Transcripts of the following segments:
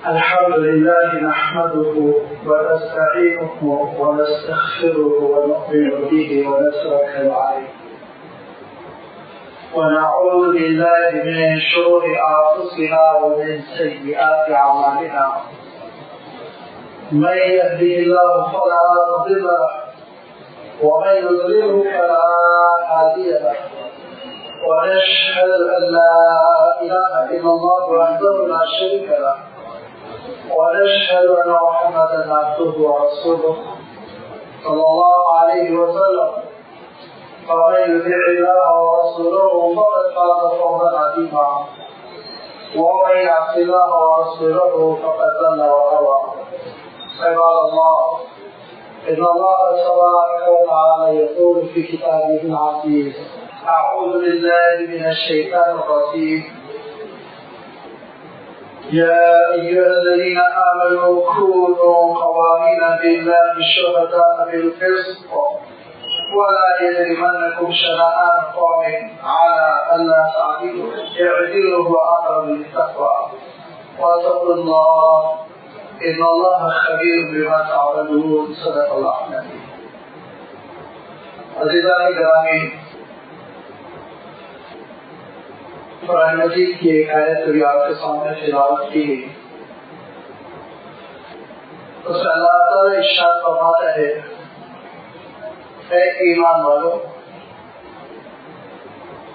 الحمد لله نحمده ونستعينه ونستغفره ونؤمن به ونتوكل عليه ونعوذ بالله من شرور أنفسنا ومن سيئات أعمالنا من يهده الله فلا مضل له ومن يضلله فلا هادي له ونشهد أن لا إله إلا الله وحده لا شريك له ونشهد أن محمدا عبده ورسوله صلى الله عليه وسلم فمن يطع الله ورسوله فقد فاز فوزا عظيما ومن يعص الله ورسوله فقد ضل وغوى. عباد الله إن الله تبارك وتعالى يقول في كتابه العزيز: أعوذ بالله من الشيطان الرجيم. يا أيها الذين آمنوا كونوا قوامين بالله شهداء بالقسط ولا يجرمنكم شنآن قوم على ألا تعدلوا اعدلوا هو أقرب للتقوى واتقوا الله إن الله خبير بما تعملون. صدق الله العظيم. عزیزان گرامی، قرآن مجید کی ایک آیت بھی آپ کے سامنے تلاوت کی گئی. اس میں اللہ تعالیٰ ارشاد فرماتا ہے: اے ایمان والو،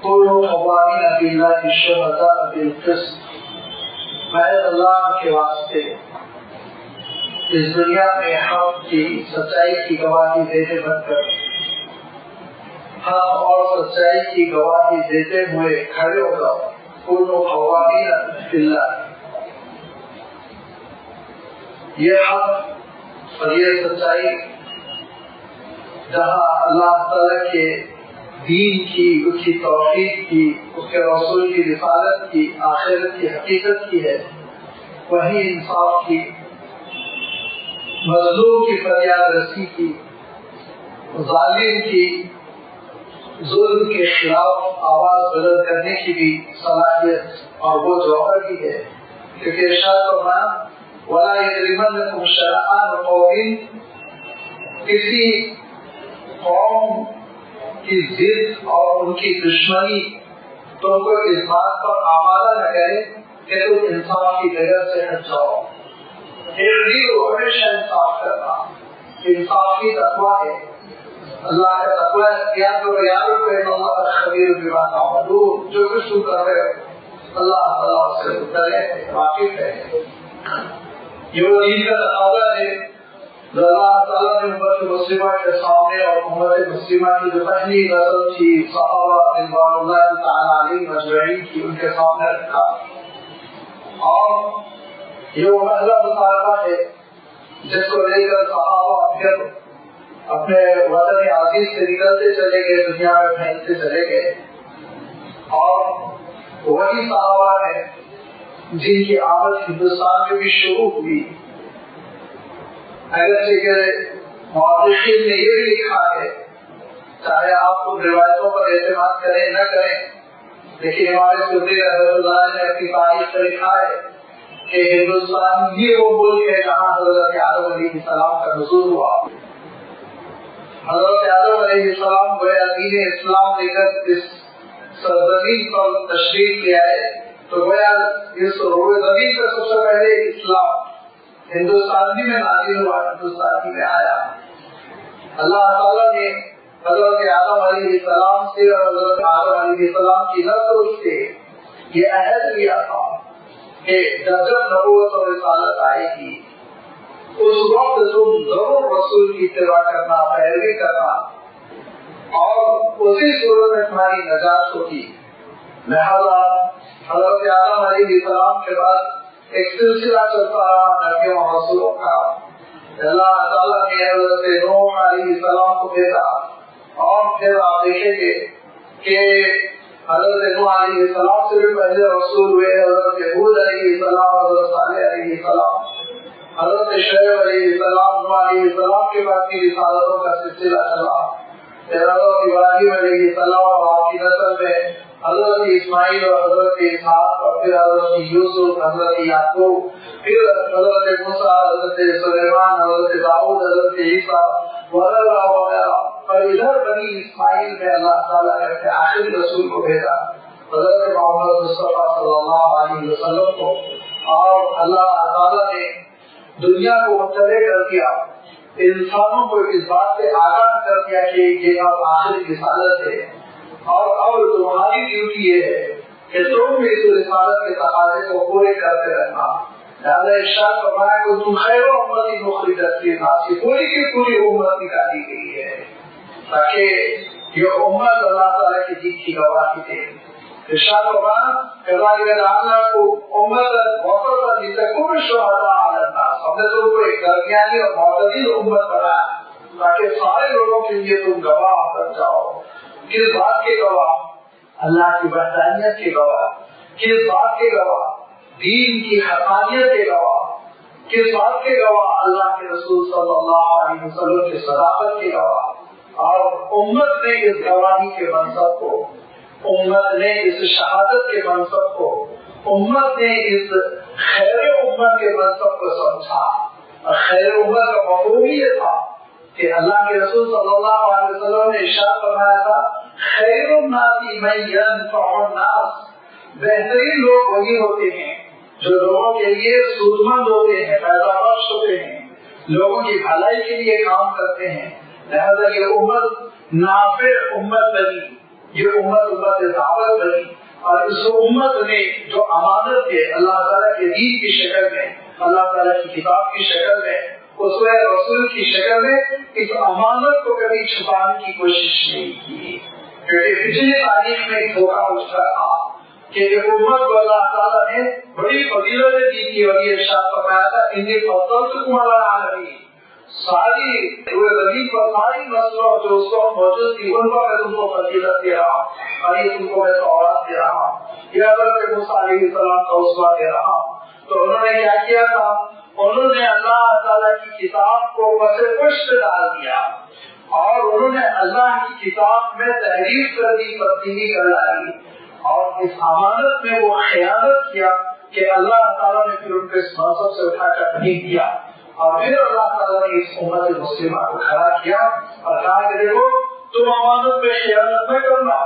کونوا قوامین باللہ شہداء بالقسط، محض اللہ کے واسطے اس دنیا میں حق کی سچائی کی گواہی دیتے بن کر حق اور سچائی کی گواہی دیتے ہوئے کھڑے ہو جاؤ. کونوا قوامین باللہ، یہ حق اور یہ سچائی جہاں اللہ تعالیٰ کے دین کی، اس کی توحید کی، اس کے رسول کی رسالت کی، آخرت کی حقیقت کی ہے، وہیں انصاف کی، مظلوم کی فریاد رسی کی، ظالم کی ظلم کے خلاف آواز بلند کرنے کی بھی صلاحیت اور وہ جوہر بھی ہے. کیونکہ ارشاد فرمایا: وَلَا يَجْرِمَنَّكُمْ شَنَآنُ قَوْمٍ، کسی قوم کی ضد اور ان کی دشمنی تم کو اس بات پر آمادہ نہ کرے کہ تم انصاف کی جگہ سے ہٹ جاؤ. ہمیشہ انصاف کرنا انصاف کی تقویٰ ہے. اللہ کا تقویٰ اختیار کرو. یاد رکھو ان اللہ خبیر بما تعملون، جو کچھ تم کر رہے ہو اللہ تعالیٰ سے مطلع ہے، واقف ہے. یہ وہ دین کا تقاضا ہے جو اللہ تعالیٰ نے امت مسلمہ کے سامنے، اور امت مسلمہ کی جو پہلی نسل تھی صحابہ رضوان اللہ تعالیٰ علیہم اجمعین کی، ان کے سامنے رکھا. اور یہ وہ پہلا مطالبہ ہے جس کو لے کر صحابہ پھر اپنے وطن عزیز سے نکلتے چلے گئے، دنیا میں پھیلتے چلے گئے. اور وہی صحابہ ہیں جن کی آمد ہندوستان میں بھی شروع ہوئی. اگرچہ کہ مورخین نے یہ بھی لکھا ہے، چاہے آپ ان روایتوں پر اعتماد کریں نہ کریں، لیکن ہمارے سدی رحمۃ اللہ نے اپنی تاریخ میں لکھا ہے کہ ہندوستان یہ وہ ملک ہے جہاں حضرت آدم علیہ السلام کا نزول ہوا. حضرت آدم علیہ السلام گویا دین اسلام لے کر اس سرزمین پر تشریف لے آئے، تو گویا اس روئے زمین پر سب سے پہلے اسلام ہندوستانی میں نازل ہوا، ہندوستانی میں آیا. اللہ تعالیٰ نے حضرت آدم علیہ السلام سے اور حضرت آدم علیہ السلام کی نسل سے یہ عہد لیا تھا کہ جب جب نبوت اور رسالت آئے گی اس وقت تم ضرور رسول کی اتباع کرنا، پیروی کرنا، اور اسی صورت میں تمہاری نجات ہوگی. لہذا حضرت آدم علیہ السلام کے بعد ایک سلسلہ چلتا رہا نبیوں اور رسولوں کا. اللہ تعالیٰ نے حضرت نوح علیہ السلام کو بھیجا، اور پھر آپ دیکھیں گے کہ حضرت نوح علیہ السلام سے بھی پہلے رسول ہوئے حضرت ہود علیہ السلام، حضرت صالح علیہ السلام، حضرت شعیب علیہ السلام، نوح علیہ السلام کے بعد کی رسالتوں کا سلسلہ چلا. حضرت ابراہیم علیہ السلام اور آپ کی نسل میں حضرت اسماعیل اور حضرت اسحاق اور پھر حضرت یوسف، حضرت یعقوب، پھر حضرت موسیٰ، حضرت سلیمان، حضرت داؤد، حضرت عیسیٰ وغیرہ وغیرہ. اور ادھر بنی اسماعیل میں اللہ تعالیٰ نے اپنے آخری رسول کو بھیجا حضرت محمد مصطفیٰ صلی اللہ علیہ وسلم کو. اور اللہ تعالیٰ نے دنیا کو مطلع کر دیا، انسانوں کو اس بات سے آگاہ کر دیا کہ یہ اب آخری رسالت ہے، اور اب تمہاری ڈیوٹی یہ ہے کہ تم اس رسالت کے تقاضے کو پورے کرتے رہنا. لہٰذا ارشاد فرمایا کہ تم خیر امت مخرجت للناس، پوری کی پوری امت نکالی گئی ہے تاکہ یہ امت اللہ تعالیٰ کی دین کی گواہی دے. ارشاد فرمایا کذالک جعلناکم امة وسطا لتکونوا شہداء علی الناس، ہم نے تم کو ایک درمیانی اور معتدل امت بنایا تاکہ سارے لوگوں کے لیے تم گواہ بن جاؤ. کس بات کے گواہ؟ اللہ کی وحدانیت کے گواہ. کس بات کے گواہ؟ دین کی حقانیت کے گواہ. کس بات کے گواہ؟ اللہ کے رسول صلی اللہ علیہ وسلم کی صداقت کے گواہ. اور امت نے اس گواہی کے منصب کو، امت نے اس شہادت کے منصب کو، امت نے اس خیر امت کے منصب کو سمجھا. اور خیر امت کا مفہوم یہ تھا کہ اللہ کے رسول صلی اللہ علیہ وسلم نے ارشاد فرمایا تھا خیر الناس من ينفع الناس، بہترین لوگ وہی ہوتے ہیں جو لوگوں کے لیے سودمند ہوتے ہیں، فائدہ بخش ہوتے ہیں، لوگوں کی بھلائی کے لیے کام کرتے ہیں. لہذا یہ امت نافع امت بنی، یہ امت دعوت بنی. اور اس امت نے جو امانت ہے اللہ تعالیٰ کے دین کی شکل میں، اللہ تعالیٰ کی کتاب کی شکل میں، اسوہ رسول کی شکل میں، اس امانت کو کبھی چھپانے کی کوشش نہیں کی. کیونکہ پچھلی تاریخ میں دھوکہ اٹھا تھا کہ ایک امت کو اللہ تعالیٰ نے بڑی فضیلتیں دی تھی اور یہ ارشاد فرمایا تھا انی فضلتکم علی العالمین، ساری زمین پر ساری نسلوں جو اس وقت موجود تھی ان پر میں تم کو فضیلت دے رہا ہوں اور یہ تم کو میں تورات دے رہا ہوں، یہ حضرت موسیٰ علیہ السلام کا اسوہ دے رہا ہوں. تو انہوں نے کیا کیا تھا؟ انہوں نے اللہ تعالیٰ کی کتاب کو پس پشت ڈال دیا اور انہوں نے اللہ کی کتاب میں تحریف کر دی، تبدیلی کر ڈالی، اور اس امانت میں وہ خیانت کیا کہ اللہ تعالیٰ نے پھر ان کو اس منصب سے اٹھا کر نہیں دیا. اور پھر اللہ تعالیٰ نے اس امت مسلمہ کو کھڑا کیا اور کہا کہ دیکھو تم امانت میں خیانت نہ کرنا،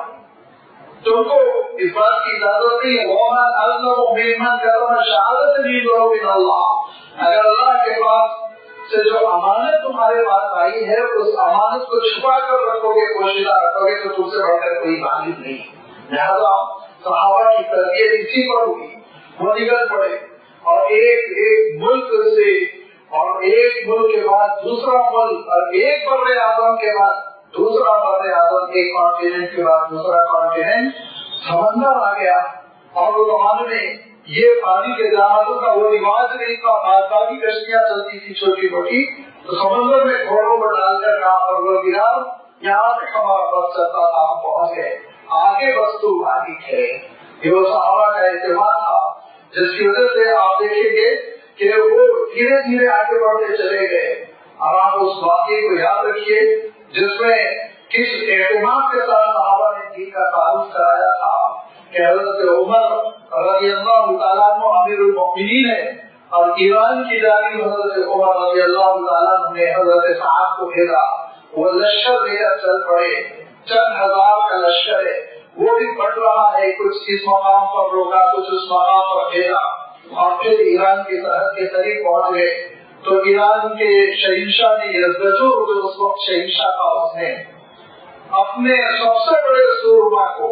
تم کو اس بات کی اجازت نہیں ہے. وَمَنْ أَظْلَمُ مِمَّنْ كَتَمَ شَهَادَةً عِندَهُ مِنَ اللَّهِ، اگر اللہ کے پاس سے جو امانت تمہارے پاس آئی ہے اس امانت کو چھپا کر رکھو گے، پوشیدہ رکھو گے تو تم سے بڑھ کر کوئی غالب نہیں. لہذا صحابہ کی تربیت اسی پر ہوئی، وہ نکل پڑے اور ایک ملک سے اور ایک ملک کے بعد دوسرا ملک اور ایک بر اعظم کے بعد دوسرا بر اعظم، ایک کانٹیننٹ کے بعد دوسرا کانٹیننٹ، سمندر آ گیا. اور وہ زمانے میں یہ پانی کے جہازوں کا وہ رواج نہیں تھا، بادشاہی کشتیاں چلتی تھی چھوٹی موٹی، تو سمندر میں گھوڑوں پر ڈال کر کہا پروردگار یہاں تک ہمارا بس چلتا تھا، ہم پہنچ گئے، آگے بس تو آگے ہے. یہ وہ صحابہ کا اعتماد تھا جس کی وجہ سے آپ دیکھیں گے کہ وہ دھیرے دھیرے آگے بڑھتے چلے گئے. اور آپ اس واقعے کو یاد رکھیے جس میں کس اعتماد کے ساتھ صحابہ نے دین کا تعارف کرایا تھا کہ حضرت عمر رضی اللہ تعالیٰ عنہ امیر المؤمنین ہے اور ایران کی جانب حضرت عمر رضی اللہ تعالیٰ عنہ نے حضرت سعد کو بھیجا. وہ لشکر لے کر چل پڑے، چند ہزار کا لشکر ہے، وہ بھی بڑھ رہا ہے، کچھ اس مقام پر روکا کچھ اس مقام پر بھیجا اور پھر ایران کی سرحد کے قریب پہنچ گئے. تو ایران کے شہنشاہ نے یزدجور جو اس وقت شہنشاہ تھا، اس نے اپنے سب سے بڑے سورما کو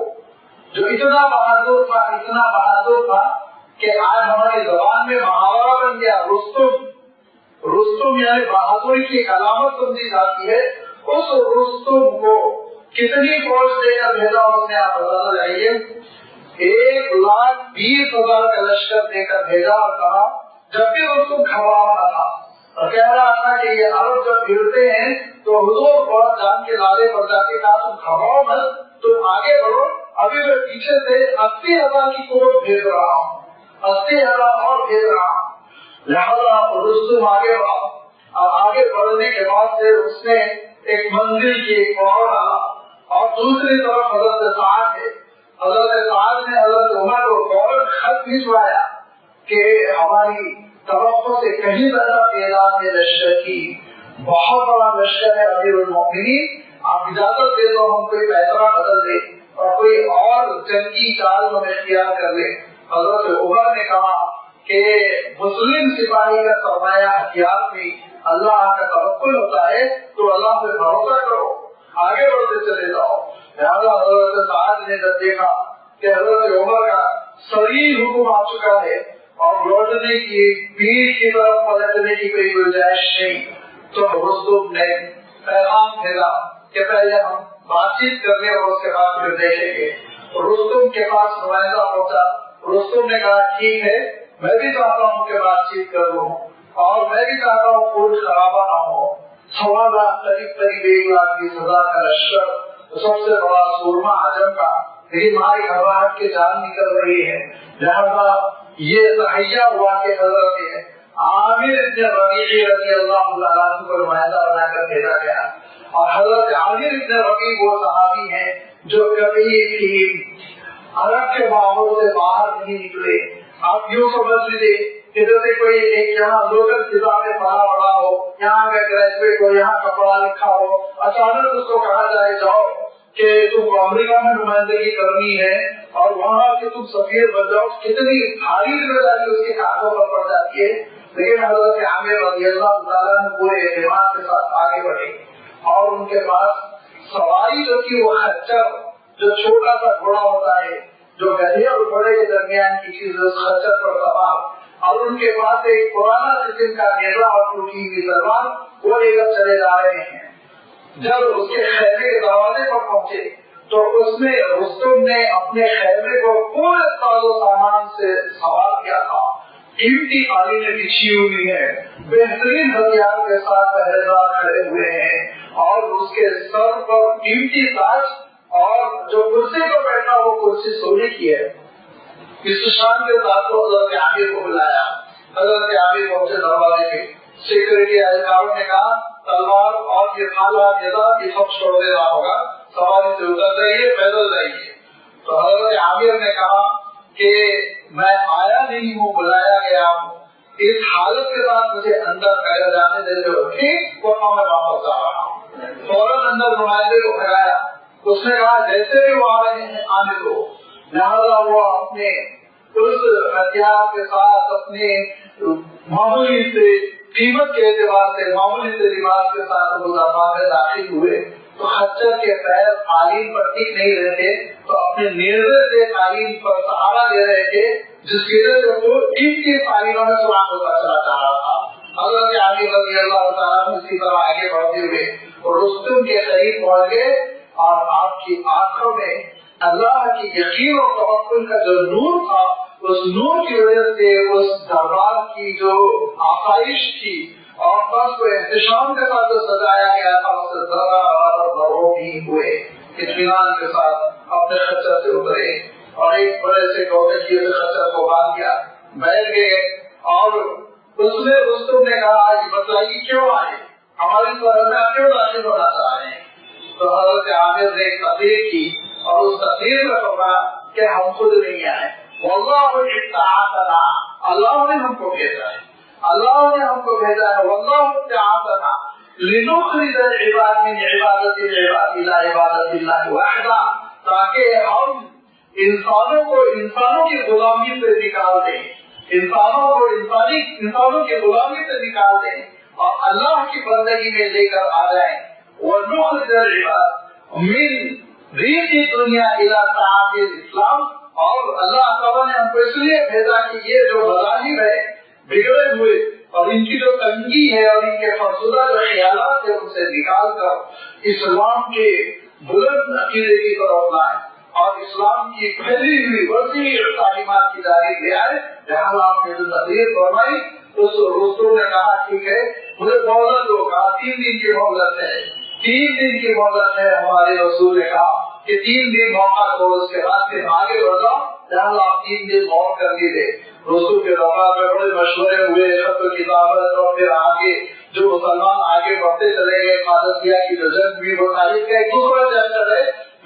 جو اتنا بہادر تھا کہ آج ہماری زبان میں محاورہ بن گیا، رستم یعنی بہادری کی ایک علامت سمجھی جاتی ہے، اس رستم کو کتنی فوج دے کر بھیجا اس نے، آپ بتا جائیے 1,20,000 کا لشکر دے کر بھیجا اور کہا جب بھی رستم گھبرا رہا تھا اور کہہ رہا تھا کہ یہ عرب جب بھیڑتے ہیں تو حضور بہت جان کے لالے پر جا کے کہا تم گھبراؤ مت، تم آگے بڑھو، ابھی میں پیچھے سے 80,000 کی قوت بھیج رہا ہوں، 80,000 اور بھیج رہا ہوں. لہذا رستم آگے بڑھا اور آگے بڑھنے کے بعد سے اس نے ایک منزل کی ایک اور ڈالا اور دوسری طرف حضرت سعد ہے حضرت سعد نے حضرت عمر کو فوراً خط بھجوایا کہ ہماری توقع سے کہیں زیادہ تعداد میں لشکر کی، بہت بڑا لشکر ہے امیر المؤمنین، آپ اجازت دے دو ہم کوئی پیسہ بدل دے اور کوئی اور جنگی چال ہم اختیار کر لیں۔ حضرت عمر نے کہا کہ مسلم سپاہی کا سرمایہ ہتھیار میں اللہ کا توکل ہوتا ہے، تو اللہ پہ بھروسہ کرو، آگے بڑھتے چلے جاؤ۔ لہٰذا حضرت سعد نے جب دیکھا کہ حضرت عمر کا صریح حکم آ چکا ہے اور لوٹنے کی پیٹھ کی طرف پلٹنے کی کوئی گنجائش نہیں، تو رستم نے پیغام بھیجا کہ پہلے ہم بات چیت کر لیں اور اس کے بعد پھر دیکھیں گے۔ رستم کے پاس نمائندہ پہنچا، رستم نے کہا ٹھیک ہے، میں بھی چاہتا ہوں کہ بات چیت کر لوں اور میں بھی چاہتا ہوں خون خرابہ نہ ہو۔ 1.25 لاکھ قریب 1,20,000 کا لشکر، سب سے بڑا سورما عجم کا، لیکن ہماری گھبراہٹ کی جان نکل رہی ہے۔ لہذا یہ تہیا ہوا کہ حضرت عامر ابن ربیع رضی اللہ عنہ کو نمائندہ بنا کر بھیجا گیا، اور حضرت عامر ابن ربیع وہ صحابی ہیں جو کبھی بھی عرب کے ماحول سے باہر نہیں نکلے۔ آپ یوں سمجھ لیجیے کہ جیسے کوئی ایک یہاں لوکل فضا میں پلا بڑا ہو، یہاں کا گریجویٹ ہو، یہاں کا پڑھا لکھا ہو، اچانک اس کو کہا جائے جاؤ کہ تم کو امریکہ میں نمائندگی کرنی ہے اور وہاں کے تم سفیر بن جاؤ، کتنی بھاری ذمہ داری اس کے کاندھوں پر پڑ جاتی ہے۔ لیکن حضرت عامر رضی اللہ تعالیٰ نے پورے اعتماد کے ساتھ آگے بڑھے اور ان کے پاس سواری جو تھی وہ خچر، جو چھوٹا سا گھوڑا ہوتا ہے جو گدھے اور گھوڑے کے درمیان کی چیز، اس خچر پر سوار، اور ان کے پاس ایک پرانا قسم کا نیزہ اور ٹوٹی ہوئی تلوار، وہ لے کر چلے جا رہے ہیں۔ جب اس کے خیمے کے دروازے پر پہنچے تو اس میں رستم نے اپنے خیمے کو پورے ساز و سامان سے سوار کیا تھا، قیمتی قالینیں بچھی ہوئی ہیں، بہترین ہتھیار کے ساتھ پہرےدار کھڑے ہوئے ہیں، اور اس کے سر پر قیمتی تاج، اور جو کرسی پر بیٹھا وہ کرسی سونے کی ہے۔ اس شان کے ساتھ حضرت عامر کو بلایا، حضرت عامر پہنچے دروازے پہ، سیکورٹی اہلکاروں نے کہا تلوار اور یہ تھالا نیزہ یہ سب چھوڑ دینا ہوگا، سواری سے اتر جائیے، پیدل جائیے۔ تو حضرت عامر نے کہا کہ میں آیا نہیں ہوں، بلایا گیا ہوں، اس حالت کے ساتھ مجھے اندر پہلے جانے دیتے ہو، ٹھیک ورنہ میں واپس جا رہا ہوں۔ فوراً اندر نمائندے کو بھگایا، اس نے کہا جیسے بھی وہ آ رہے ہیں آنے دو۔ لہٰذا وہ اپنے اس ہتھیار کے ساتھ، اپنے معمولی سے قیمت کے اعتبار سے معمولی سے لباس کے ساتھ وہ دربار میں داخل ہوئے تو خچر کے پیر قالین پر ٹک نہیں رہتے، تو اپنے نیزے سے قالین پر سہارا دے رہے تھے، جس کی وجہ سے وہ قیمتی قالینوں میں سوراخ ہوتا چلا جا رہا تھا۔ حضرت عامر رضی اللہ تعالیٰ عنہ اسی طرح آگے بڑھتے ہوئے رستم کے قریب پہنچ گئے، اور آپ کی آنکھوں میں اللہ کی یقین اور توکل کا جو نور تھا، اس نور کی وجہ سے اس دربار کی جو آسائش تھی اور بس کو احتشام کے ساتھ جو سجایا گیا تھا، اس سے ذرا برابر بھرو نہیں ہوئے، اطمینان کے ساتھ اپنے خچر سے اترے اور ایک بڑے سے کوٹکیے سے خچر کو باندھ دیا، بیٹھ گئے، اور اس میں رستم نے کہا آج بتائیے کیوں آئے، ہماری سرحد میں کیوں داخل ہونا چاہ رہے ہیں؟ تو حضرت عامر نے ایک تقریر کی اور اس تقریر میں کہا کہ ہم خود نہیں آئے، واللہ ابتعاثنا، اللہ نے ہم کو بھیجا ہے، اللہ نے ہم کو بھیجا ہے، واللہ ابتعاثنا لنخرج العباد من عبادت العباد الى عبادت اللہ وحدہ، تاکہ ہم انسانوں کو انسانوں کی غلامی سے نکال دیں، انسانوں کو انسانوں کی غلامی سے نکال دیں اور اللہ کی بندگی میں لے کر آ جائیں۔ وَنُخْرِجَ الْعِبَادَ مِنْ ضِيقِ الدُّنْيَا إِلَى سَعَةِ الْإِسْلَامِ، اور اللہ تعالیٰ نے ہم کو اس لیے بھیجا کہ یہ جو مذاہب ہے بگڑے ہوئے اور ان کی جو تنگی ہے اور ان کے فرسودہ جو خیالات ہیں ان سے نکال کر اسلام کے بلند عقیدے کی طرف لائیں اور اسلام کی پھیلی ہوئی وسیع تعلیمات کی جانب لے آئے۔ جہاں آپ نے جو تقریر فرمائی اس رستم نے کہا ٹھیک ہے مجھے مہلت دو، کہا 3 دن کی مہلت ہے، 3 دن کی مہلت ہے۔ ہمارے رسول نے کہا کہ 3 دن موقع دو، اس کے بعد پھر آگے بڑھ جاؤ۔ جہاں آپ 3 دن غور کر لیجیے، رسول کے دربار میں بڑے مشورے ہوئے، خط و کتابت، اور پھر آگے جو مسلمان آگے بڑھتے چلے گئے، قادسیہ کی جو جنگ بھی وہ تاریخ کا ایک دوسرا چیپٹر ہے،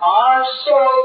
800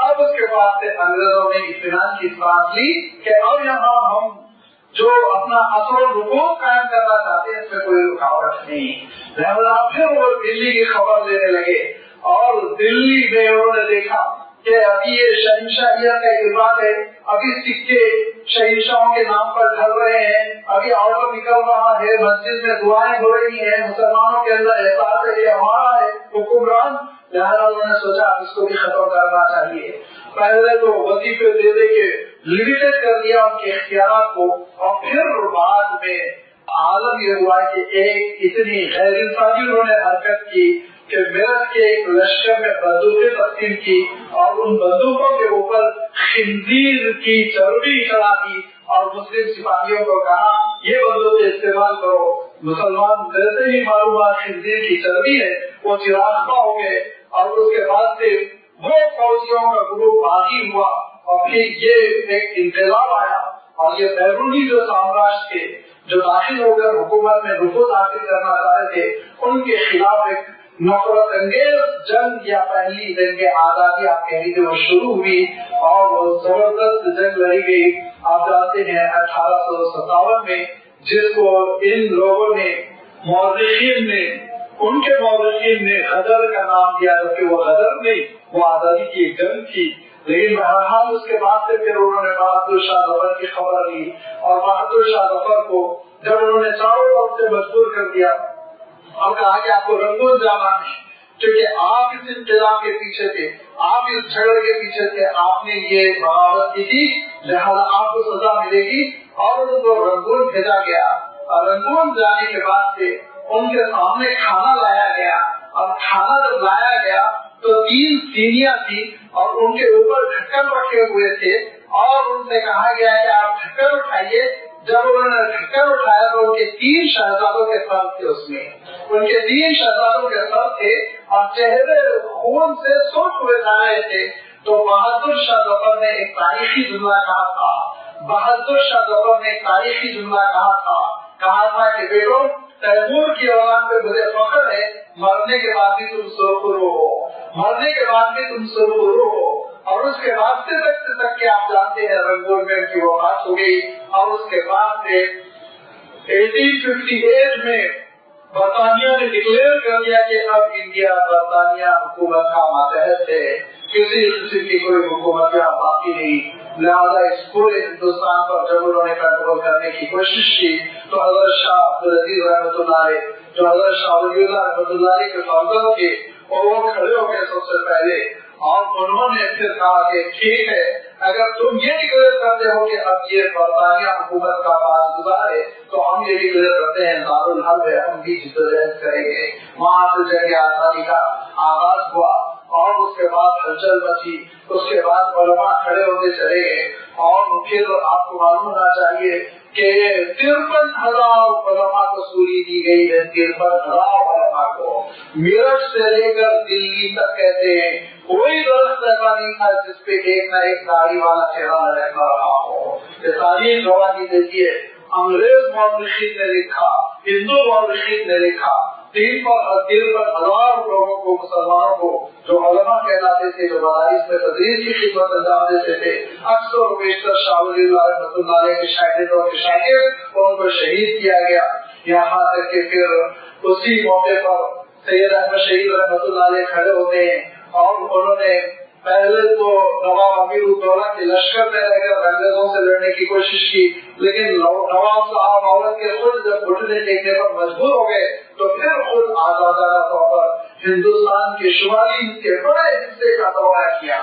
اب اس کے بعد سے انگریزوں نے اطمینان کی سانس لی کہ اب یہاں ہم جو اپنا اثر و رکوع قائم کرنا چاہتے ہیں اس میں کوئی رکاوٹ نہیں۔ لہذا پھر وہ دلی کی خبر لینے لگے اور دلی میں انہوں نے دیکھا کہ ابھی یہ شہنشاہیت کا رواج ہے، ابھی سکے شہنشاہوں کے نام پر ڈھل رہے ہیں، ابھی آرڈر نکل رہا ہے، مسجد میں دعائیں ہو رہی ہیں، مسلمانوں کے اندر احساس ہے یہ ہمارا ہے حکمران۔ لہٰذا انہوں نے سوچا اس کو بھی ختم کرنا چاہیے۔ پہلے تو وظیفے دے دے کے لمیٹڈ کر دیا ان کے اختیارات کو، اور پھر بعد میں عالم یہ ہوا کہ ایک اتنی غیر انسانی انہوں نے حرکت کی کہ میرٹھ کے ایک لشکر میں بندوقیں تقسیم کی اور ان بندوقوں کے اوپر خنزیر کی چربی چڑھا دی اور مسلم سپاہیوں کو کہا یہ بندوقیں استعمال کرو۔ مسلمان جیسے ہی معلومات خنزیر کی چربی ہے وہ چراغاں ہو گئے، اور اس کے بعد سے وہ فوجیوں کا گروپ باغی ہوا اور پھر یہ ایک انقلاب آیا، اور یہ بیرونی جو سامراج تھے جو داخل ہو کر حکومت میں نفوذ حاصل کرنا چاہتے تھے ان کے خلاف ایک نفرت انگیز جنگ یا پہلی جنگ آزادی آپ کہہ لیجیے وہ شروع ہوئی، اور وہ زبردست جنگ لڑی گئی۔ آپ جانتے ہیں 1857 میں جس کو ان لوگوں نے ان کے مورخین نے غدر کا نام دیا، جبکہ وہ غدر نہیں، وہ آزادی کی ایک جنگ تھی۔ لیکن بہرحال اس کے بعد سے پھر انہوں نے بہادر شاہ ظفر کی خبر لی، اور بہادر شاہ ظفر کو جب انہوں نے چاروں طرف سے مجبور کر دیا اور کہا کہ آپ کو رنگون جانا ہے، کیونکہ آپ اس انقلاب کے پیچھے تھے، آپ اس جھگڑے کے پیچھے تھے، آپ نے یہ بغاوت کی تھی، لہذا آپ کو سزا ملے گی، اور ان کو رنگون بھیجا گیا۔ اور رنگون جانے کے بعد سے ان کے سامنے کھانا لایا گیا، اور کھانا جب لایا گیا تو 3 سینیاں تھی اور ان کے اوپر ڈھکن رکھے ہوئے تھے، اور ان سے کہا گیا کہ آپ ڈھکن اٹھائیے۔ جب انہوں نے ڈھکن اٹھایا تو ان کے 3 شہزادوں کے سر تھے، اس میں ان کے 3 شہزادوں کے سر تھے اور چہرے خون سے سرخ ہوئے جا رہے تھے۔ تو بہادر شاہ ظفر نے ایک تاریخی جملہ کہا تھا، بہادر شاہ ظفر نے ایک تاریخی جملہ کہا تھا کہ بیٹو تیمور کی اولاد پہ مجھے فخر ہے، مرنے کے بعد بھی تم سرخرو ہو، مرنے کے بعد بھی تم سرخرو ہو۔ اور اس کے بعد سے تک کہ آپ جانتے ہیں رنگون میں ان کی وفات ہو گئی، اور اس کے بعد سے 1858 میں برطانیہ نے ڈکلیئر کر دیا کہ اب انڈیا برطانیہ حکومت کا ماتحت ہے، کسی قسم کی کوئی حکومت یہاں باقی نہیں۔ لہٰذا اس پورے ہندوستان پر جب انہوں نے کنٹرول کرنے کی کوشش کی تو حضرت شاہ عبدالعزیز رحمۃ اللہ علیہ، جو حضرت شاہ ولی اللہ رحمۃ اللہ علیہ کے فرزند تھے، اور وہ کھڑے ہو گئے سب سے پہلے، اور انہوں نے پھر کہا کہ ٹھیک ہے اگر تم یہ ڈکلیئر کرتے ہو کہ اب یہ برطانیہ حکومت کا باز گزار ہے تو ہم یہ ڈکلیئر کرتے ہیں دارالحرب ہے، ہم بھی جدوجہد کریں گے۔ وہاں سے جنگ آزادی کا آغاز ہوا، اور اس کے بعد ہلچل مچی، اس کے بعد علماء کھڑے ہوتے چلے گئے، اور پھر آپ کو معلوم ہونا چاہیے کہ 53,000 علماء کو سولی دی گئی ہے، 53,000 علماء کو، میرٹھ سے لے کر دلی تک کہتے ہیں کوئی درخت ایسا نہیں تھا جس پہ ایک نہ ایک داڑھی والا چہرہ لٹکا رہا ہو۔ یہ تاریخ گواہی دیتی ہے۔ انگریز مورخین نے لکھا، ہندو مورخین نے لکھا، 53,000 لوگوں کو، مسلمانوں کو جو علماء کہلاتے تھے، جو مدارس میں تدریس کی خدمت انجام دیتے تھے، اکثر و بیشتر شاہ ولی اللہ رحمۃ اللہ علیہ کے شاگردوں کے شاگرد، ان کو شہید کیا گیا۔ یہاں تک کہ پھر اسی موقع پر سید احمد شہید رحمۃ اللہ علیہ کھڑے ہوتے ہیں، اور انہوں نے پہلے تو نواب امیر الدولہ کے لشکر میں رہ کر انگریزوں سے لڑنے کی کوشش کی، لیکن نواب صاحب عورت کے خود جب گھٹنے ٹیکنے پر مجبور ہو گئے تو پھر خود آزادانہ طور پر ہندوستان کے شمالی کے بڑے حصے کا دورہ کیا،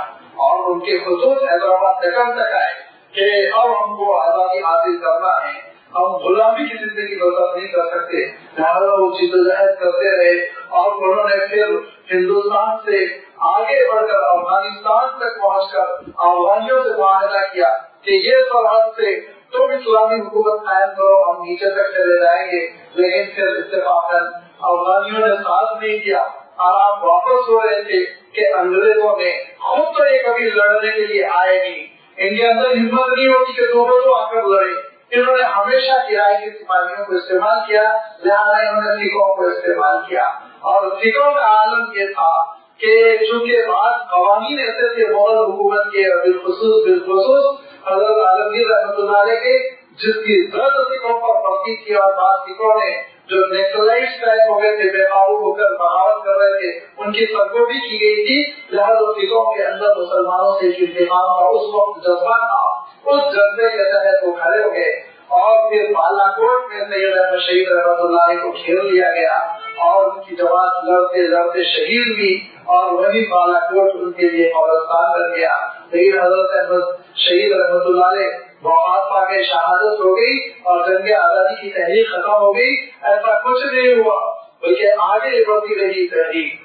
اور ان کے خطوط حیدرآباد تک آئے کہ اب ہم کو آزادی حاصل کرنا ہے، ہم غلامی کی زندگی بسر نہیں کر سکتے۔ لہٰذا وہ جدوجہد کرتے رہے، اور انہوں نے پھر ہندوستان سے آگے بڑھ کر افغانستان تک پہنچ کر افغانیوں سے معاہدہ کیا کہ یہ سرحد سے تم اسلامی حکومت قائم کرو، ہم نیچے تک چلے جائیں گے۔ لیکن پھر اتفاقاً افغانیوں نے ساتھ نہیں دیا، اور آپ واپس ہو رہے تھے کہ انگریزوں نے خود تو یہ کبھی لڑنے کے لیے آئے نہیں، ان کے اندر ہمت نہیں ہوتی کہ دونوں آ کر لڑے، انہوں نے ہمیشہ کرائے کے سپاہیوں کو استعمال کیا، لہٰذا انہوں نے سکھوں کو استعمال کیا، اور سکھوں کا عالم یہ تھا کہ چونکہ بعض قوانین ایسے تھے مغل حکومت کے بالخصوص حضرت عالمگیر رحمۃ اللہ علیہ کے، جس کی زرد سکھوں پر پڑتی تھی، اور بعض سکھوں نے جو نیکسلائٹ ٹائپ ہو گئے تھے، بے قابو ہو کر بغاوت کر رہے تھے، ان کی سرگوبی کی گئی تھی. لہٰذا سکھوں کے اندر مسلمانوں سے انتقام کا اس وقت جذبہ تھا. اس جذبے کے تحت وہ کھڑے ہو گئے اور پھر بالا کوٹ میں سید احمد شہید رحمۃ اللہ علیہ کو گھیر لیا گیا اور ان کی جماعت لڑتے لڑتے شہید ہوئی، اور وہی بالا کوٹ ان کے لیے قبرستان بن گیا. لیکن حضرت احمد شہید رحمۃ اللہ علیہ وفات پا کے شہادت ہو گئی اور جنگ آزادی کی تحریک ختم ہو گئی. ایسا کچھ نہیں ہوا، بلکہ آگے بڑھتی رہی تحریک،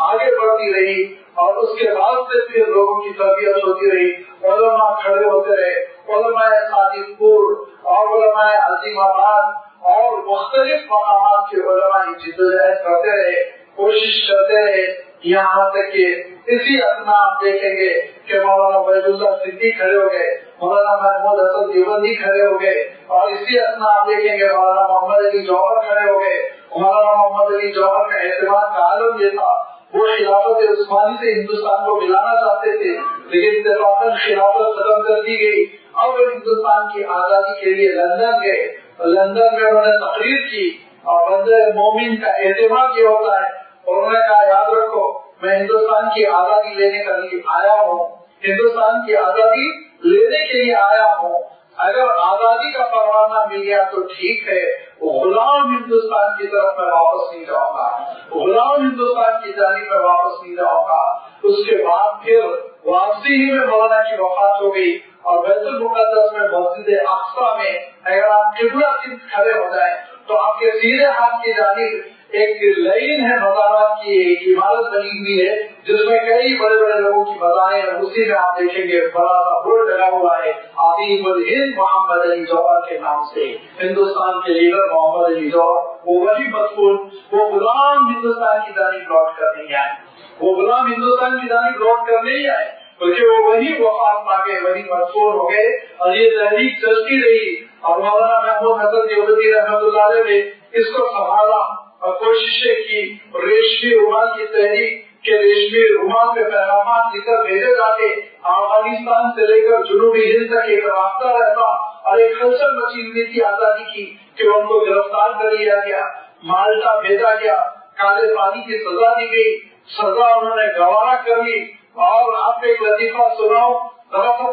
آگے بڑھتی رہی، اور اس کے بعد سے پھر لوگوں کی تربیت ہوتی رہی. علماء کھڑے ہوتے رہے، علماء خادم پور اور علماء عظیم آباد اور مختلف مقامات کے علماء جدوجہد کرتے رہے، کوشش کرتے رہے، یہاں تک کہ اسی اثنا آپ دیکھیں گے کہ مولانا عبید اللہ صدیقی کھڑے ہو گئے، مولانا محمود حسن دیوبندی کھڑے ہو گئے، اور اسی اثنا آپ دیکھیں گے مولانا محمد علی جوہر کھڑے ہو گئے. مولانا محمد علی جوہر کا اعتماد کا عالم یہ تھا، وہ خلافت عثمانی سے ہندوستان کو ملانا چاہتے تھے، لیکن اتفاقاً خلافت ختم کر دی گئی. اب ہندوستان کی آزادی کے لیے لندن گئے، لندن میں انہوں نے تقریر کی، اور بندے مومن کا اعتماد یہ ہوتا ہے. انہوں نے کہا یاد رکھو میں ہندوستان کی آزادی لینے کے لیے آیا ہوں، ہندوستان کی آزادی لینے کے لیے آیا ہوں. اگر آزادی کا پروانہ مل گیا تو ٹھیک ہے، غلام ہندوستان کی طرف میں واپس نہیں جاؤں گا، غلام ہندوستان کی جانب میں واپس نہیں جاؤں گا. اس کے بعد پھر واپسی ہی میں مولانا کی وفات ہو گئی، اور بیت المقدس میں مسجد اقصی میں اگر آپ قبلہ سمت کھڑے ہو جائیں تو آپ کے سیدھے ہاتھ کی جانب ایک لائن ہے، مزارات کی ایک عمارت بنی ہوئی ہے جس میں کئی بڑے بڑے لوگوں کی مزاریں ہیں. اسی میں آپ دیکھیں گے بڑا سا بورڈ لگا ہوا ہے عظیم الہند محمد علی جوہر کے نام سے، ہندوستان کے لیڈر محمد علی جوہر. وہ وہی مدفون، وہ غلام ہندوستان کی جانب لوٹ کر نہیں آئے، وہ غلام ہندوستان کی جانب لوٹ کر نہیں آئے، بلکہ وہ وہی وفات پا گئے، وہی مدفون ہو گئے. اور یہ تحریک چلتی رہی، اور مولانا محمود حسن دیوبندی رحمۃ اللہ علیہ نے اس کو سنبھالا اور کوششیں کی. ریشمی رومال کی تحریک کے ریشمی رومال پہ پیغامات لکھ کر بھیجے جاتے، افغانستان سے لے کر جنوبی ہند تک ایک رابطہ رہتا، اور ایک ہلچل مچی ہوئی تھی آزادی کی کہ ان کو گرفتار کر لیا گیا، مالٹا بھیجا گیا، کالے پانی کی سزا دی گئی، سزا انہوں نے گوارا کر لی. اور آپ ایک لطیفہ سناؤ،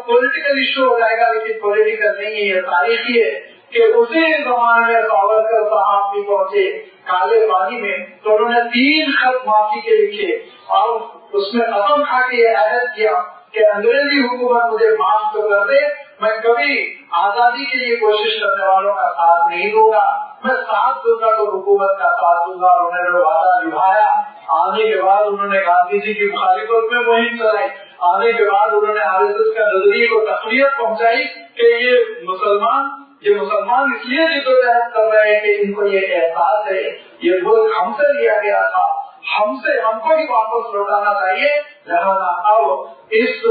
پولیٹیکل ایشو ہو جائے گا لیکن پولیٹیکل نہیں ہے، یہ تاریخی ہے کہ اسی زمانے میں ساورکر صاحب بھی پہنچے کالے پانی میں تو انہوں نے 3 خط معافی کے لکھے، اور اس میں قسم کھا کے یہ عہد کیا کہ انگریزی حکومت مجھے معاف تو کر دے، میں کبھی آزادی کے لیے کوشش کرنے والوں کا ساتھ نہیں دوں گا، میں ساتھ دوں گا تو حکومت کا ساتھ دوں گا. اور انہوں نے وعدہ نبھایا. آنے کے بعد انہوں نے گاندھی جی کی مخالفت میں مہم چلائی، آنے کے بعد انہوں نے RSS کا نظریے کو تقویت پہنچائی کہ یہ مسلمان اس لیے جدوجہد کر رہے ہیں کہ ان کو یہ احساس ہے یہ ملک ہم سے لیا گیا تھا، ہم کو ہی واپس لوٹانا چاہیے. لہٰذا اب اس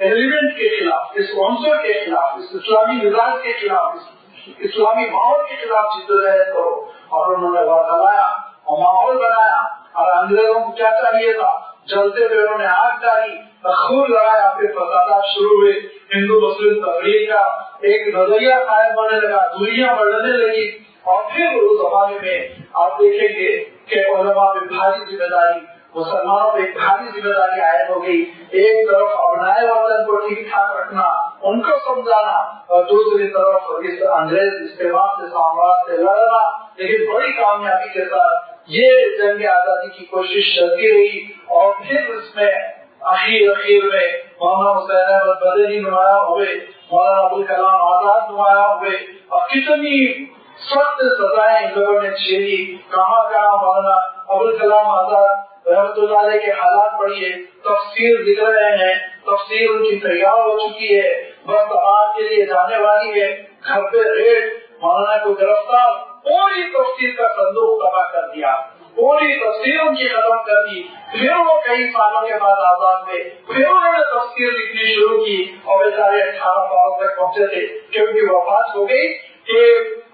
ایلیمنٹ کے خلاف، اس عنصر کے خلاف، اس اسلامی مزاج کے خلاف، اس اسلامی ماحول کے خلاف جدوجہد کرو. اور انہوں نے وقت لایا اور ماحول بنایا. اور انگریزوں کو کیا چاہیے تھا؟ جلتے ہوئے انہوں نے آگ ڈالی، خوب لڑایا، پھر فسادات شروع ہوئے. ہندو مسلم تفریق کا ایک نظریہ قائم ہونے لگا، دوریاں بڑھنے لگی. اور پھر اس زمانے میں آپ دیکھیں گے کہ علماء پہ بھاری ذمہ داری، مسلمانوں پہ بھاری ذمہ داری عائد ہو گئی. ایک طرف ابنائے وطن کو ٹھیک ٹھاک رکھنا، ان کو سمجھانا، اور دوسری طرف اس انگریز استعمال سے سامراج سے لڑنا. لیکن بڑی کامیابی کے ساتھ یہ جنگ آزادی کی کوشش چلتی رہی. اور پھر اس میں اخیر میں مولانا حسین احمد مدنی نمایاں ہوئے، مولانا ابوالکلام آزاد نمایاں ہوئے، اور کتنی سخت سزائیں ان لوگوں نے جھیلی. کہاں مولانا ابوالکلام آزاد رحمۃ اللہ علیہ کے حالات پڑھیے، تفسیر لکھ رہے ہیں، تفسیر ان کی تیار ہو چکی ہے، بس آج کے لیے جانے والی ہے. گھر پہ ریڈ، مولانا کو گرفتار، پوری تفسیر کا صندوق تباہ کر دیا، پوری تفسیر ان کی ختم کر دی. پھر وہ کئی سالوں کے بعد آزاد ہوئے، پھر انہوں نے تفسیر لکھنی شروع کی، اور بیچارے 18 سال تک پہنچے تھے کہ ان کی وفات ہو گئی کہ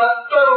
70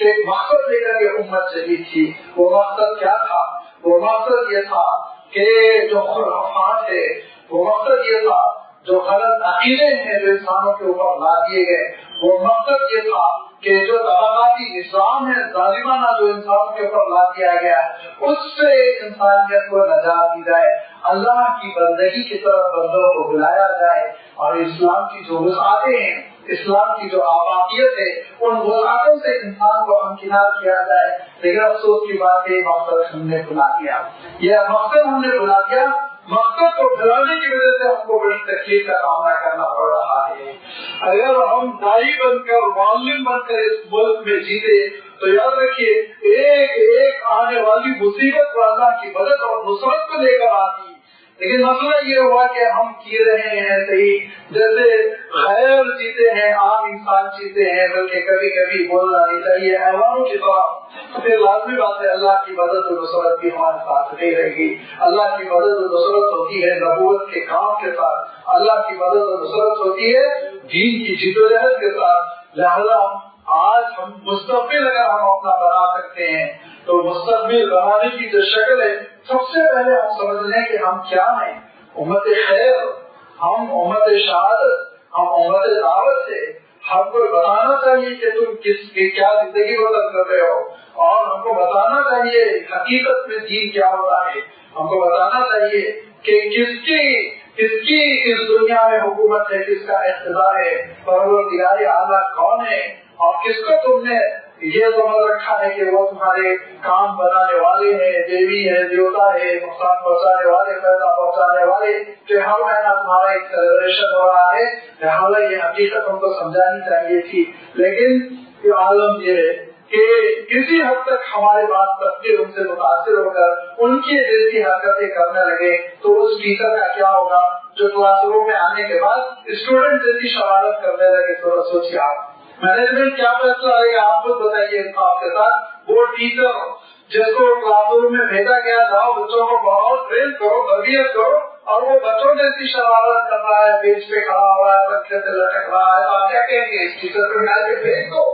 کہ ایک مقصد لے کر یہ امت چلی تھی. وہ مقصد کیا تھا؟ وہ مقصد یہ تھا کہ جو خرافات ہے، وہ مقصد یہ تھا جو غلط عقیدے ہیں جو انسانوں کے اوپر لا دیے گئے، وہ مقصد یہ تھا کہ جو طبقاتی نظام ہے ظالمانہ جو انسانوں کے اوپر لا دیا گیا ہے اس سے انسانیت کو نجات دی جائے، اللہ کی بندگی کی طرف بندوں کو بلایا جائے اور اسلام کی جو وسعتیں ہیں، اسلام کی جو آفاقیت ہے، ان وسعتوں سے انسان کو ہمکنار کیا جائے. لیکن افسوس کی بات ہے مقصد ہم نے بھلا دیا، یہ مقصد ہم نے بھلا دیا. مقصد کو بھلانے کی وجہ سے ہم کو بڑی تکلیف کا سامنا کرنا پڑ رہا ہے. اگر ہم دائی بن کر معلم بن کر اس ملک میں جیتے تو یاد رکھیے ایک ایک آنے والی مصیبت کو اللہ کی مدد اور نصرت کو لے کر آتی. لیکن مسئلہ یہ ہوا کہ ہم کیے رہے ہیں صحیح جیسے غیر جیتے ہیں، عام انسان جیتے ہیں، بلکہ کبھی کبھی بولنا نہیں چاہیے حیوانوں کی طرح. پھر لازمی بات ہے اللہ کی مدد و نصرت بھی ہمارے ساتھ نہیں رہے گی. اللہ کی مدد و نصرت ہوتی ہے نبوت کے کام کے ساتھ، اللہ کی مدد و نصرت ہوتی ہے دین کی جدوجہد کے ساتھ. لہذا آج ہم مستقبل اگر ہم اپنا بنا سکتے ہیں تو مستقبل بنانے کی جو شکل ہے سب سے پہلے ہم سمجھ لیں کہ ہم کیا ہیں. امت خیر، ہم امت شہادت، ہم امت دعوت ہے. ہم کو بتانا چاہیے کہ تم کیا زندگی بسر کر رہے ہو اور ہم کو بتانا چاہیے حقیقت میں دین کیا ہوتا ہے. ہم کو بتانا چاہیے کہ کس کی اس دنیا میں حکومت ہے، کس کا اقتدار ہے، پروردگار اعلیٰ کون ہے اور کس کو تم نے یہ سمجھ رکھا ہے کہ وہ تمہارے کام بنانے والے ہیں، دیوی ہے، دیوتا ہے، نقصان پہنچانے والے، فائدہ پہنچانے والے، کہ ہر مہینہ تمہارا ایک سیلیبریشن ہو رہا ہے. لہٰذا یہ حقیقت ہم کو سمجھانی چاہیے تھی. لیکن عالم یہ ہے کہ کسی حد تک ہمارے پاس بچے ان سے متاثر ہو کر ان کی جیسی حرکتیں کرنے لگے تو اس ٹیچر کا کیا ہوگا جو کلاس روم میں آنے کے بعد اسٹوڈنٹ جیسی شرارت کرنے لگے. تھوڑا سوچیے آپ مینجمنٹ کیا فیصلہ لے گا، آپ خود بتائیے انصاف کے ساتھ. وہ ٹیچر جس کو کلاس روم میں بھیجا گیا جاؤ بچوں کو پڑھاؤ، ٹرین کرو، تربیت کرو، اور وہ بچوں جیسی شرارت کر رہا ہے، بیچ پہ کھڑا ہوا ہے، پنکھے سے لٹک رہا ہے، تو آپ کیا کہیں گے؟ اس ٹیچر کو ڈال کے بھیج دو،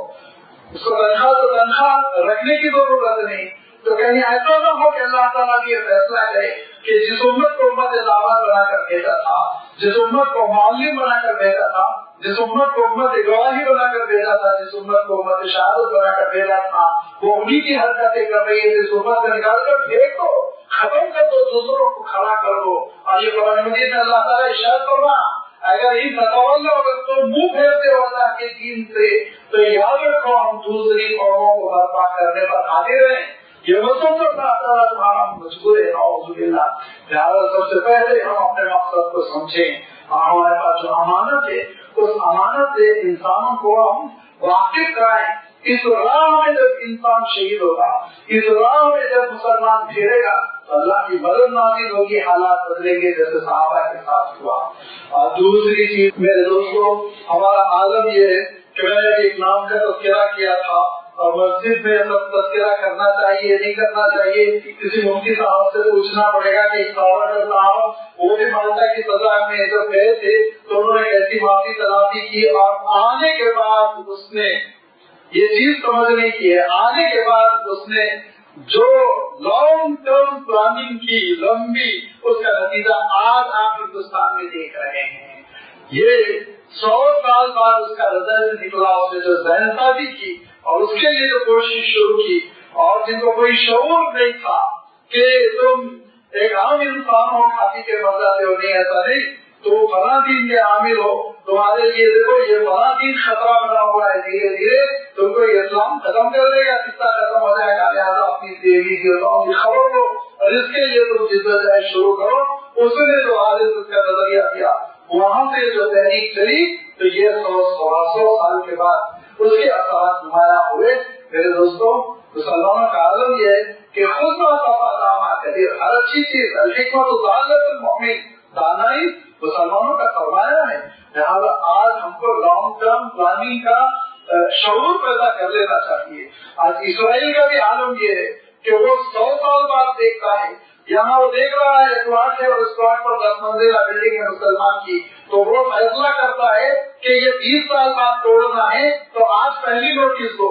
اس کو تنخواہ تو تنخواہ رکھنے کی ضرورت نہیں. تو کہیں ایسا نہ ہو کہ اللہ تعالیٰ بھی یہ فیصلہ کرے کہ جس امت کو امت دعوت بنا کر بھیجا تھا، جس امت کو معلم بنا کر بھیجا تھا، جس امت کو امت گواہی بنا کر بھیجا تھا، جس امت کو امت شہادت بنا کر بھیجا تھا، وہ انہی کی حرکتیں کر رہی ہے. جس امت کو نکال کر پھینک دو، ختم کر دو، دوسروں کو کھڑا کر دو. اور یہ قرآن مجید میں اللہ تعالیٰ ارشاد فرما اگر ان نتولو اگر تم منہ پھیرتے ہو اللہ کے دین سے تو یاد رکھو ہم دوسری قوموں کو برپا کرنے پر حاضر ہیں. یہ مطلب اللہ تعالیٰ تمہارا مجبور ہے. اعوذ باللہ. لہٰذا سب سے پہلے ہم اپنے مقصد کو سمجھیں. ہمارے پاس جو امانت ہے اس امانت سے انسانوں کو ہم واقف کرائیں. اس راہ میں جب انسان شہید ہوگا، اس راہ میں جب مسلمان پھیرے گا تو اللہ کی مدد نازل ہوگی، حالات بدلیں گے جیسے صحابہ کے ساتھ ہوا. اور دوسری چیز میرے دوستوں ہمارا عالم یہ ہے کہ میں نے ایک نام کا تذکرہ کیا تھا اور مسجد میں تذکرہ کرنا چاہیے نہیں کرنا چاہیے کسی مفتی صاحب سے پوچھنا پڑے گا کہ صاحب وہ بھی مالٹا کی سزا میں جب گئے تھے تو انہوں نے ایسی معافی تلافی کی اور آنے کے بعد اس نے یہ چیز سمجھنے کی ہے، آنے کے بعد اس نے جو لانگ ٹرم پلاننگ کی لمبی اس کا نتیجہ آج آپ ہندوستان میں دیکھ رہے ہیں. یہ 100 سال بعد اس کا رزلٹ نکلا. اس نے جو ذہن سازی کی اور اس کے لیے جو کوشش شروع کی اور جن کو کوئی شعور نہیں تھا کہ تم ایک عام انسان ہو، کھاتی کے مر جاتے ہو، نہیں ایسا نہیں، تو فلاں دین کے عامل ہو، تمہارے لیے دیکھو یہ فلاں دین خطرہ بنا ہوا ہے، دھیرے دھیرے تم کو یہ اسلام ختم کر دے گا، کتنا ختم ہو جائے گا. لہٰذا اپنی دیوی دیوتاؤں کی خبر لو اور اس کے لیے تم جدوجہد شروع کرو. اس نے جو حالت اس کا نظریہ دیا وہاں سے جو تحریک چلی تو یہ 100 سال کے بعد اس کے اثرات نمایاں ہوئے. میرے دوستوں مسلمانوں کا عالم یہ ہے کہ خود ہر اچھی چیز الحکمت ضالۃ المؤمن، دانائی مسلمانوں کا سرمایہ ہے. لہٰذا آج ہم کو لانگ ٹرم پلاننگ کا شعور پیدا کر لینا چاہیے. آج اسرائیل کا بھی عالم یہ ہے کہ وہ 100 سال بعد دیکھتا ہے، یہاں وہ دیکھ رہا ہے اسکواٹ ہے اور اسکواٹ پر 10 منزلہ بلڈنگ ہے مسلمان کی، تو وہ فیصلہ کرتا ہے کہ یہ 20 سال بعد توڑنا ہے تو آج پہلی نوٹس دو